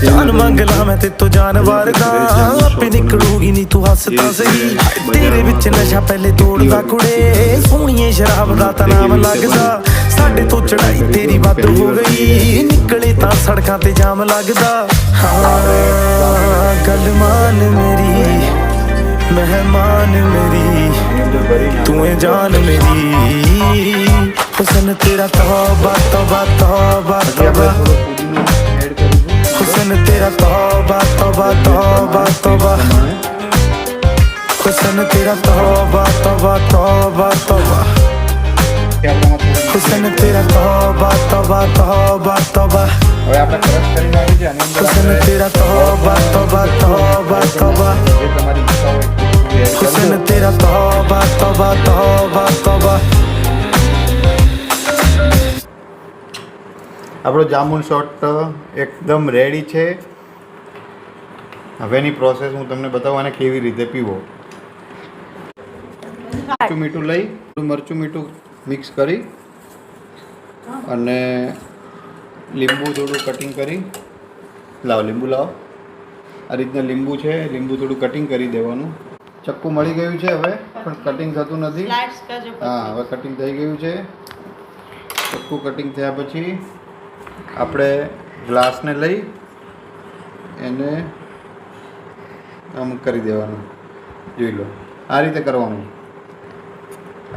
जान मंग ला मैं ते तो जानवर दा आपे निकलूगी नी तू हसता सही तेरे विच नशा पहले तोड़दा कुड़े सोहणीए शराब दा ता नाम लगदा साडे तो चढ़ाई तेरी वध हो गई निकले तां सड़कां ते जाम लगदा हाँ गल मान मेरी मेहमान मेरी तू है जान मेरी हुसन तेरा तौबा तौबा तौबा तौबा हुसन तेरा तौबा तौबा तौबा तौबा हुसन तेरा तौबा तौबा तौबा तौबा हुसन तेरा तौबा तौबा तौबा तौबा हुसन तेरा तौबा तौबा तौबा तौबा हुसन तेरा तौबा तौबा तौबा तौबा। આપણો જામુન શોટ એકદમ રેડી છે. હવેની પ્રોસેસ હું તમને બતાવું આને કેવી રીતે પીવો. મરચું મીઠું લઈ મરચું મીઠું મિક્સ કરી અને લીંબુ થોડું કટિંગ કરી લાવો. લીંબુ લાવો. આ રીતના લીંબુ છે. લીંબુ થોડું કટિંગ કરી દેવાનું. ચક્કુ મળી ગયું છે હવે પણ કટિંગ થતું નથી. હા હવે કટિંગ થઈ ગયું છે. ચક્કુ કટિંગ થયા પછી આપણે ગ્લાસને લઈ એને આમ કરી દેવાનું. જોઈ લો આ રીતે કરવાનું.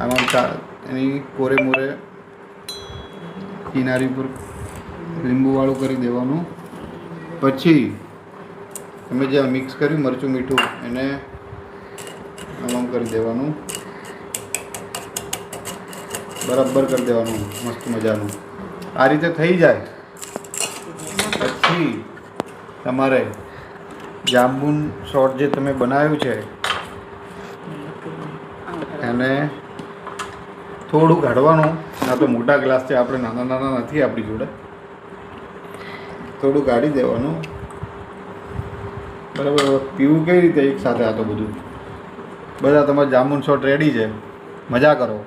આમાં એની કોરે મોરે કિનારી પર લીંબુવાળું કરી દેવાનું. પછી તમે જે મિક્સ કર્યું મરચું મીઠું એને આમ કરી દેવાનું. બરાબર કરી દેવાનું મસ્ત મજાનું. આ રીતે થઈ જાય પછી તમારે જાંબુન શોટ જે તમે બનાવ્યું છે એને થોડું કાઢવાનું. આ તો મોટા ગ્લાસ છે, આપણે નાના નાના નથી આપણી જોડે. થોડું કાઢી દેવાનું. બરાબર. પીવું કઈ રીતે એક સાથે આ તો બધું બધા તમારા જાંબુન શોટ રેડી છે. મજા કરો.